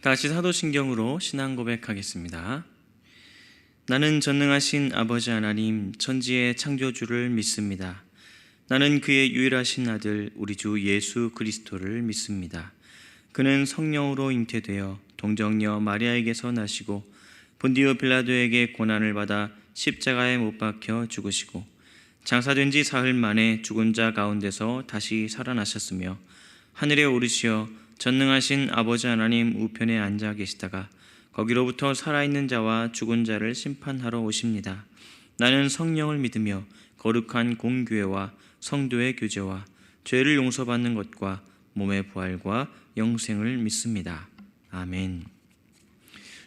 다시 사도신경으로 신앙 고백하겠습니다. 나는 전능하신 아버지 하나님 천지의 창조주를 믿습니다. 나는 그의 유일하신 아들 우리 주 예수 그리스도를 믿습니다. 그는 성령으로 잉태되어 동정녀 마리아에게서 나시고 본디오 빌라도에게 고난을 받아 십자가에 못 박혀 죽으시고 장사된 지 사흘 만에 죽은 자 가운데서 다시 살아나셨으며 하늘에 오르시어 전능하신 아버지 하나님 우편에 앉아 계시다가 거기로부터 살아있는 자와 죽은 자를 심판하러 오십니다. 나는 성령을 믿으며 거룩한 공교회와 성도의 교제와 죄를 용서받는 것과 몸의 부활과 영생을 믿습니다. 아멘.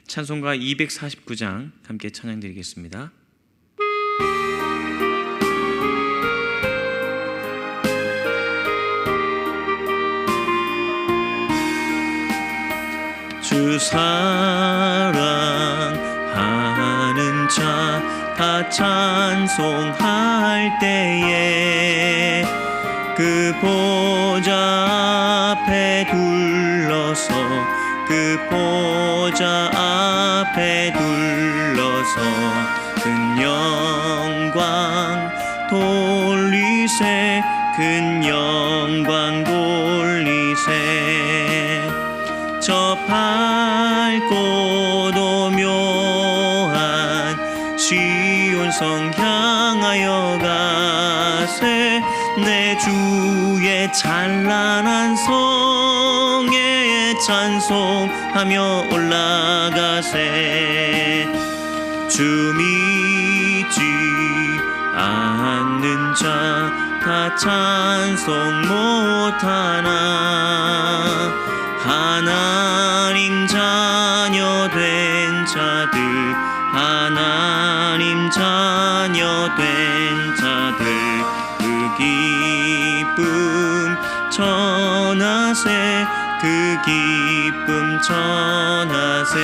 찬송가 249장 함께 찬양드리겠습니다. 주 사랑하는 자 다 찬송할 때에 그 보좌 앞에 둘러서 그 보좌 앞에 둘러서 큰 영광 돌리세 큰 영광 돌리세 저 밝고도 묘한 시온성 향하여 가세 내 주의 찬란한 성에 찬송하며 올라가세 주 믿지 않는 자 다 찬송 못하나 하나님 자녀 된 자들 하나님 자녀 된 자들 그 기쁨 전하세 그 기쁨 전하세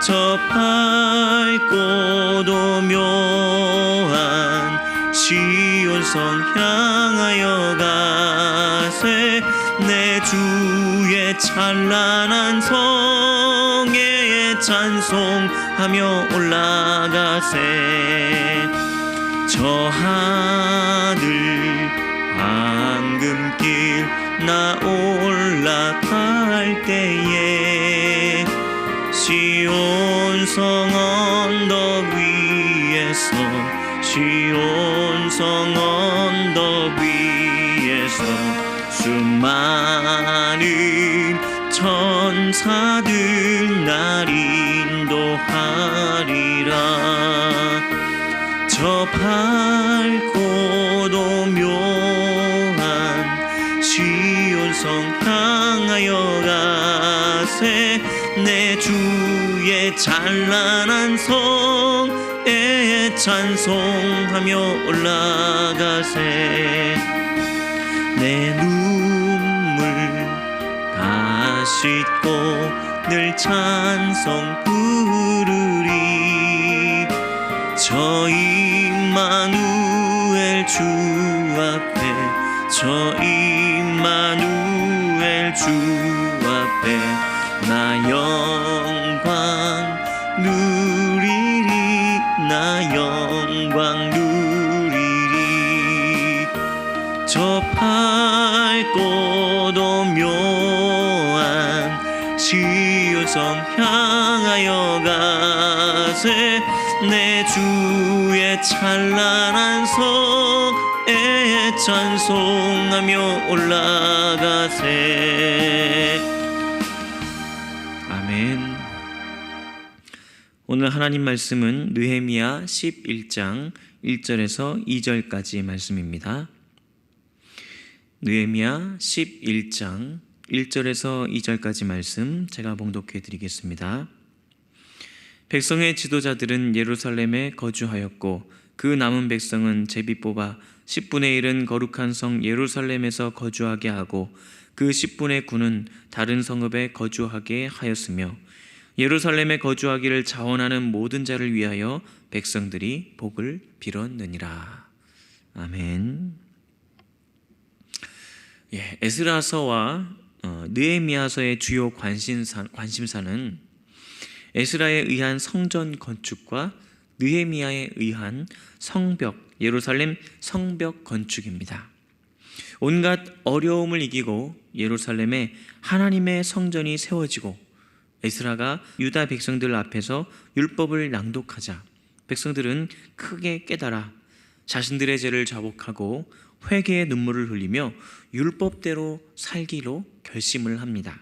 저 밝고도 묘한 시온성 향하여 가세 내 주의 찬란한 성에 찬송하며 올라가세 저 하늘 황금길 나 올라갈 때에 시온성 언덕 위에서 시온성 언덕 위에서 수많은 천사들 날 인도하리라 저 밝고도 묘한 시온성 향하여 가세 내 주의 찬란한 성에 찬송하며 올라가세 내 눈물 다 씻고 늘 찬송 부르리 저 임마누엘 주 앞에 저 임마누엘 주 앞에 나 영광 누리리 나 영광 누리리 저 밝고도 묘한 시온성 향하여 가세 내 주의 찬란한 성에 찬송하며 올라가세 아멘. 오늘 하나님 말씀은 느헤미야 11장 1절에서 2절까지 말씀입니다. 느헤미야 11장 1절에서 2절까지 말씀 제가 봉독해 드리겠습니다. 백성의 지도자들은 예루살렘에 거주하였고 그 남은 백성은 제비 뽑아 10분의 1은 거룩한 성 예루살렘에서 거주하게 하고 그 10분의 9는 다른 성읍에 거주하게 하였으며 예루살렘에 거주하기를 자원하는 모든 자를 위하여 백성들이 복을 빌었느니라. 아멘. 에스라서와 느헤미야서의 주요 관심사는 에스라에 의한 성전 건축과 느헤미야에 의한 성벽, 예루살렘 성벽 건축입니다. 온갖 어려움을 이기고 예루살렘에 하나님의 성전이 세워지고 에스라가 유다 백성들 앞에서 율법을 낭독하자 백성들은 크게 깨달아 자신들의 죄를 자복하고 회개의 눈물을 흘리며 율법대로 살기로 결심을 합니다.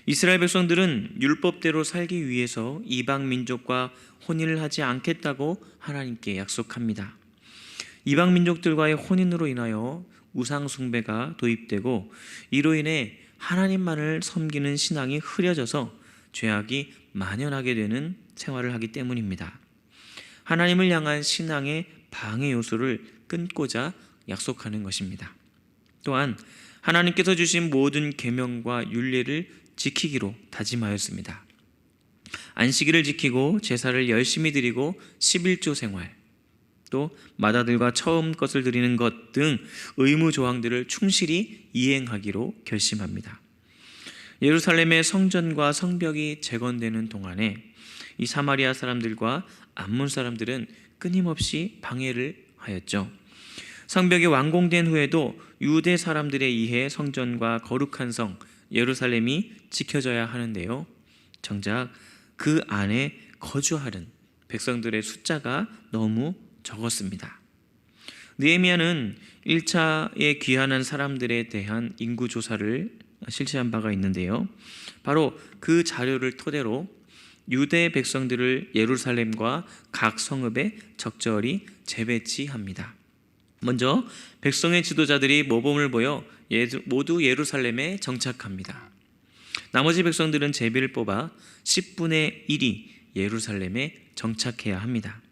이스라엘 백성들은 율법대로 살기 위해서 이방 민족과 혼인을 하지 않겠다고 하나님께 약속합니다. 이방 민족들과의 혼인으로 인하여 우상 숭배가 도입되고 이로 인해 하나님만을 섬기는 신앙이 흐려져서 죄악이 만연하게 되는 생활을 하기 때문입니다. 하나님을 향한 신앙의 방해 요소를 끊고자 약속하는 것입니다. 또한 하나님께서 주신 모든 계명과 율례를 지키기로 다짐하였습니다. 안식일을 지키고 제사를 열심히 드리고 11조 생활, 또 맏아들과 처음 것을 드리는 것 등 의무 조항들을 충실히 이행하기로 결심합니다. 예루살렘의 성전과 성벽이 재건되는 동안에 이 사마리아 사람들과 암몬 사람들은 끊임없이 방해를 하였죠. 성벽이 완공된 후에도 유대 사람들에 의해 성전과 거룩한 성 예루살렘이 지켜져야 하는데요, 정작 그 안에 거주하는 백성들의 숫자가 너무 적었습니다. 느헤미야는 1차에 귀환한 사람들에 대한 인구 조사를 실시한 바가 있는데요, 바로 그 자료를 토대로 유대 백성들을 예루살렘과 각 성읍에 적절히 재배치합니다. 먼저 백성의 지도자들이 모범을 보여 모두 예루살렘에 정착합니다. 나머지 백성들은 제비를 뽑아 10분의 1이 예루살렘에 정착해야 합니다.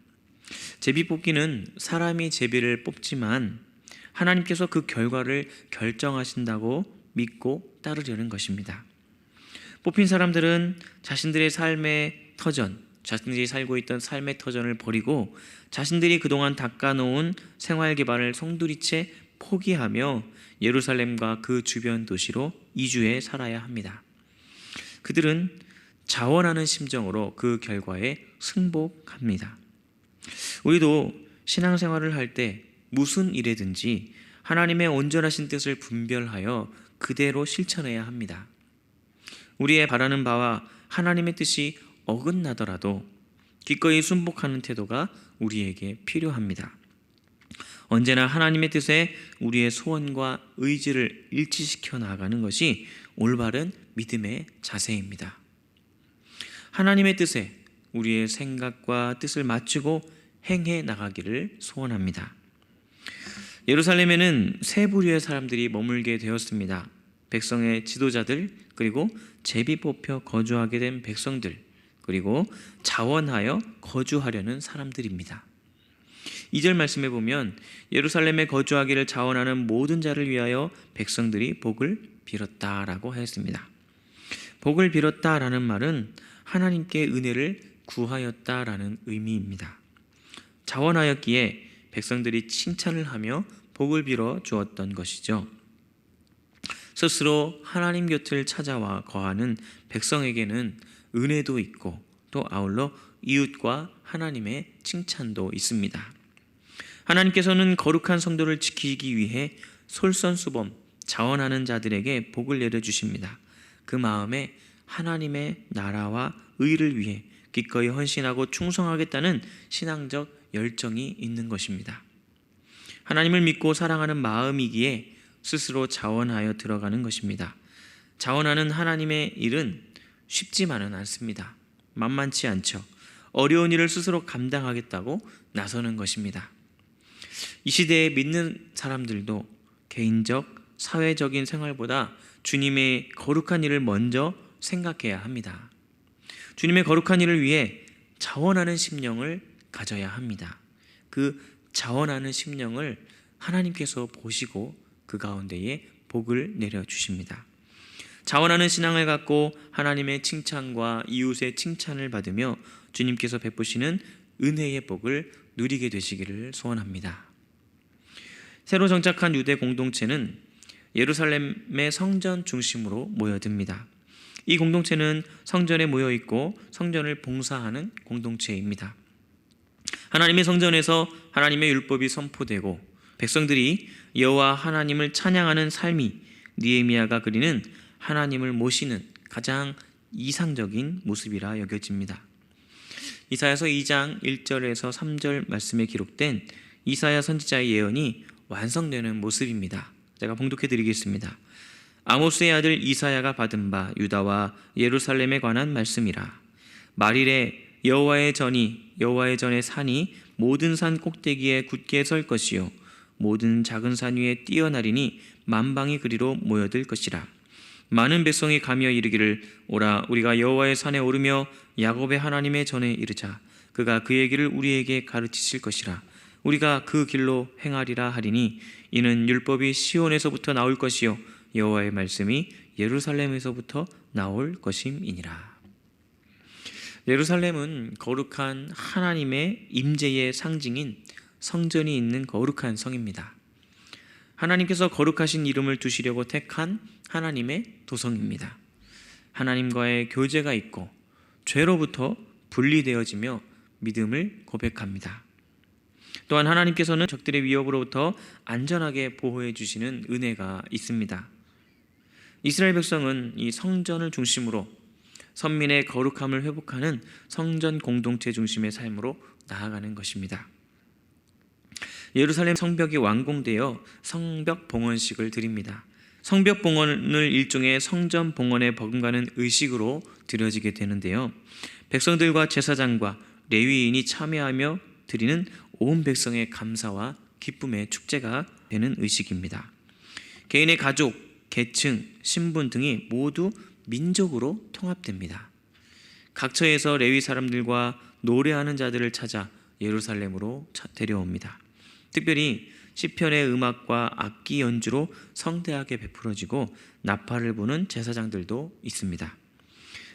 제비 뽑기는 사람이 제비를 뽑지만 하나님께서 그 결과를 결정하신다고 믿고 따르려는 것입니다. 뽑힌 사람들은 자신들의 삶의 터전, 자신들이 살고 있던 삶의 터전을 버리고 자신들이 그동안 닦아놓은 생활 기반을 송두리째 포기하며 예루살렘과 그 주변 도시로 이주해 살아야 합니다. 그들은 자원하는 심정으로 그 결과에 승복합니다. 우리도 신앙생활을 할 때 무슨 일에든지 하나님의 온전하신 뜻을 분별하여 그대로 실천해야 합니다. 우리의 바라는 바와 하나님의 뜻이 어긋나더라도 기꺼이 순복하는 태도가 우리에게 필요합니다. 언제나 하나님의 뜻에 우리의 소원과 의지를 일치시켜 나가는 것이 올바른 믿음의 자세입니다. 하나님의 뜻에 우리의 생각과 뜻을 맞추고 행해 나가기를 소원합니다. 예루살렘에는 세 부류의 사람들이 머물게 되었습니다. 백성의 지도자들, 그리고 제비 뽑혀 거주하게 된 백성들, 그리고 자원하여 거주하려는 사람들입니다. 2절 말씀에 보면 예루살렘에 거주하기를 자원하는 모든 자를 위하여 백성들이 복을 빌었다라고 하였습니다. 복을 빌었다라는 말은 하나님께 은혜를 구하였다라는 의미입니다. 자원하였기에 백성들이 칭찬을 하며 복을 빌어 주었던 것이죠. 스스로 하나님 곁을 찾아와 거하는 백성에게는 은혜도 있고 또 아울러 이웃과 하나님의 칭찬도 있습니다. 하나님께서는 거룩한 성도를 지키기 위해 솔선수범 자원하는 자들에게 복을 내려주십니다. 그 마음에 하나님의 나라와 의를 위해 기꺼이 헌신하고 충성하겠다는 신앙적 열정이 있는 것입니다. 하나님을 믿고 사랑하는 마음이기에 스스로 자원하여 들어가는 것입니다. 자원하는 하나님의 일은 쉽지만은 않습니다. 만만치 않죠. 어려운 일을 스스로 감당하겠다고 나서는 것입니다. 이 시대에 믿는 사람들도 개인적, 사회적인 생활보다 주님의 거룩한 일을 먼저 생각해야 합니다. 주님의 거룩한 일을 위해 자원하는 심령을 가져야 합니다. 그 자원하는 심령을 하나님께서 보시고 그 가운데에 복을 내려주십니다. 자원하는 신앙을 갖고 하나님의 칭찬과 이웃의 칭찬을 받으며 주님께서 베푸시는 은혜의 복을 누리게 되시기를 소원합니다. 새로 정착한 유대 공동체는 예루살렘의 성전 중심으로 모여듭니다. 이 공동체는 성전에 모여 있고 성전을 봉사하는 공동체입니다. 하나님의 성전에서 하나님의 율법이 선포되고 백성들이 여호와 하나님을 찬양하는 삶이 느헤미야가 그리는 하나님을 모시는 가장 이상적인 모습이라 여겨집니다. 이사야서 2장 1절에서 3절 말씀에 기록된 이사야 선지자의 예언이 완성되는 모습입니다. 제가 봉독해 드리겠습니다. 아모스의 아들 이사야가 받은 바 유다와 예루살렘에 관한 말씀이라. 말일에 여호와의 전의 산이 모든 산 꼭대기에 굳게 설 것이요 모든 작은 산 위에 뛰어나리니 만방이 그리로 모여들 것이라. 많은 백성이 가며 이르기를 오라 우리가 여호와의 산에 오르며 야곱의 하나님의 전에 이르자. 그가 그의 길을 우리에게 가르치실 것이라. 우리가 그 길로 행하리라 하리니 이는 율법이 시온에서부터 나올 것이요 여호와의 말씀이 예루살렘에서부터 나올 것임이니라. 예루살렘은 거룩한 하나님의 임재의 상징인 성전이 있는 거룩한 성입니다. 하나님께서 거룩하신 이름을 두시려고 택한 하나님의 도성입니다. 하나님과의 교제가 있고 죄로부터 분리되어지며 믿음을 고백합니다. 또한 하나님께서는 적들의 위협으로부터 안전하게 보호해 주시는 은혜가 있습니다. 이스라엘 백성은 이 성전을 중심으로 선민의 거룩함을 회복하는 성전 공동체 중심의 삶으로 나아가는 것입니다. 예루살렘 성벽이 완공되어 성벽 봉헌식을 드립니다. 성벽 봉헌을 일종의 성전 봉헌에 버금가는 의식으로 드려지게 되는데요. 백성들과 제사장과 레위인이 참여하며 드리는 온 백성의 감사와 기쁨의 축제가 되는 의식입니다. 개인의 가족, 계층, 신분 등이 모두 민족으로 통합됩니다. 각처에서 레위 사람들과 노래하는 자들을 찾아 예루살렘으로 데려옵니다. 특별히 시편의 음악과 악기 연주로 성대하게 베풀어지고 나팔을 부는 제사장들도 있습니다.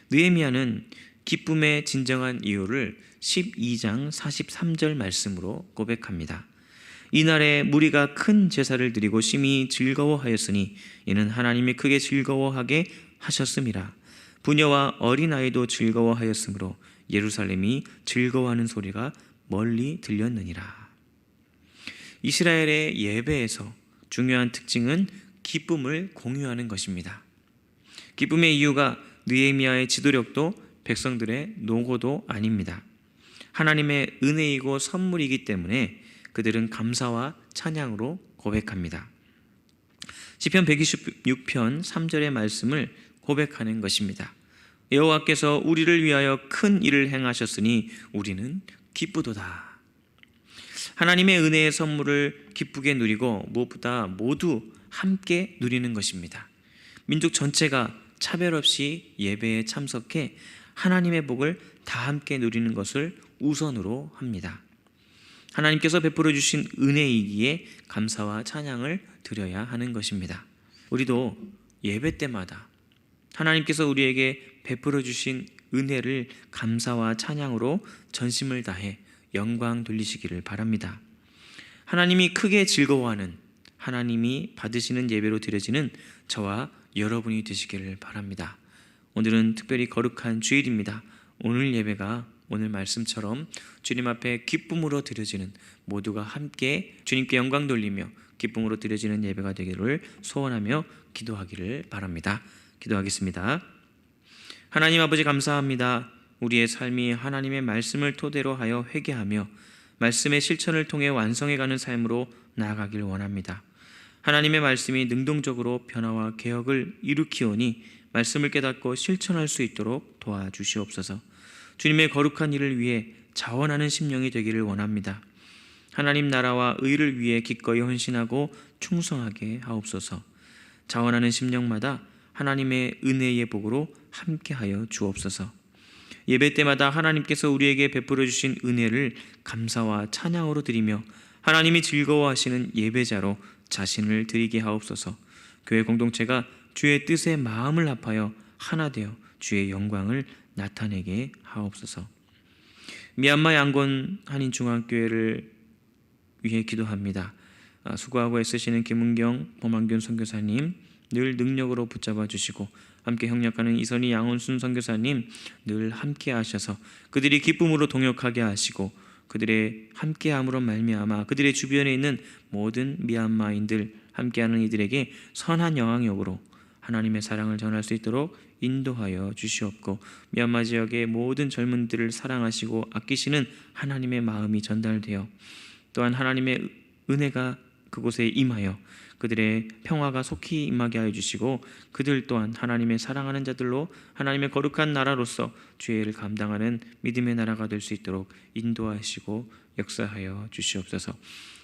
느헤미야는 기쁨의 진정한 이유를 12장 43절 말씀으로 고백합니다. 이날에 무리가 큰 제사를 드리고 심히 즐거워하였으니 이는 하나님이 크게 즐거워하게 하셨음이라. 부녀와 어린아이도 즐거워하였으므로 예루살렘이 즐거워하는 소리가 멀리 들렸느니라. 이스라엘의 예배에서 중요한 특징은 기쁨을 공유하는 것입니다. 기쁨의 이유가 느헤미야의 지도력도 백성들의 노고도 아닙니다. 하나님의 은혜이고 선물이기 때문에 그들은 감사와 찬양으로 고백합니다. 시편 126편 3절의 말씀을 고백하는 것입니다. 여호와께서 우리를 위하여 큰 일을 행하셨으니 우리는 기쁘도다. 하나님의 은혜의 선물을 기쁘게 누리고 무엇보다 모두 함께 누리는 것입니다. 민족 전체가 차별 없이 예배에 참석해 하나님의 복을 다 함께 누리는 것을 우선으로 합니다. 하나님께서 베풀어 주신 은혜이기에 감사와 찬양을 드려야 하는 것입니다. 우리도 예배 때마다 하나님께서 우리에게 베풀어 주신 은혜를 감사와 찬양으로 전심을 다해 영광 돌리시기를 바랍니다. 하나님이 크게 즐거워하는, 하나님이 받으시는 예배로 드려지는 저와 여러분이 되시기를 바랍니다. 오늘은 특별히 거룩한 주일입니다. 오늘 예배가 오늘 말씀처럼 주님 앞에 기쁨으로 드려지는, 모두가 함께 주님께 영광 돌리며 기쁨으로 드려지는 예배가 되기를 소원하며 기도하기를 바랍니다. 기도하겠습니다. 하나님 아버지, 감사합니다. 우리의 삶이 하나님의 말씀을 토대로 하여 회개하며 말씀의 실천을 통해 완성해가는 삶으로 나아가길 원합니다. 하나님의 말씀이 능동적으로 변화와 개혁을 일으키오니 말씀을 깨닫고 실천할 수 있도록 도와주시옵소서. 주님의 거룩한 일을 위해 자원하는 심령이 되기를 원합니다. 하나님 나라와 의를 위해 기꺼이 헌신하고 충성하게 하옵소서. 자원하는 심령마다 하나님의 은혜의 복으로 함께하여 주옵소서. 예배 때마다 하나님께서 우리에게 베풀어 주신 은혜를 감사와 찬양으로 드리며 하나님이 즐거워하시는 예배자로 자신을 드리게 하옵소서. 교회 공동체가 주의 뜻에 마음을 합하여 하나 되어 주의 영광을 나타내게 하옵소서. 미얀마 양곤 한인중앙교회를 위해 기도합니다. 수고하고 애쓰시는 김은경, 범한균 선교사님 늘 능력으로 붙잡아 주시고, 함께 협력하는 이선희, 양원순 선교사님 늘 함께 하셔서 그들이 기쁨으로 동역하게 하시고, 그들의 함께함으로 말미암아 그들의 주변에 있는 모든 미얀마인들, 함께하는 이들에게 선한 영향력으로 하나님의 사랑을 전할 수 있도록 인도하여 주시옵고, 미얀마 지역의 모든 젊은들을 사랑하시고 아끼시는 하나님의 마음이 전달되어 또한 하나님의 은혜가 그곳에 임하여 그들의 평화가 속히 임하게 하여 주시고, 그들 또한 하나님의 사랑하는 자들로 하나님의 거룩한 나라로서 죄를 감당하는 믿음의 나라가 될 수 있도록 인도하시고 역사하여 주시옵소서.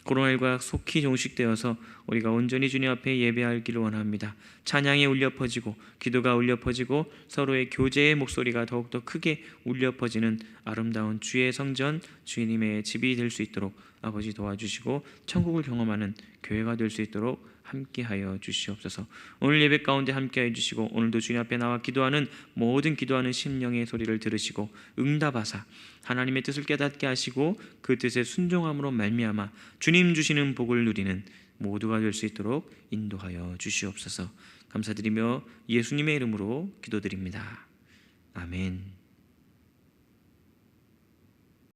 코로나19가 속히 종식되어서 우리가 온전히 주님 앞에 예배하기를 원합니다. 찬양이 울려 퍼지고 기도가 울려 퍼지고 서로의 교제의 목소리가 더욱더 크게 울려 퍼지는 아름다운 주의 성전, 주님의 집이 될 수 있도록 아버지 도와주시고, 천국을 경험하는 교회가 될 수 있도록 함께하여 주시옵소서. 오늘 예배 가운데 함께하여 주시고, 오늘도 주님 앞에 나와 기도하는 모든 기도하는 심령의 소리를 들으시고 응답하사 하나님의 뜻을 깨닫게 하시고 그 뜻에 순종함으로 말미암아 주님 주시는 복을 누리는 모두가 될 수 있도록 인도하여 주시옵소서. 감사드리며 예수님의 이름으로 기도드립니다. 아멘.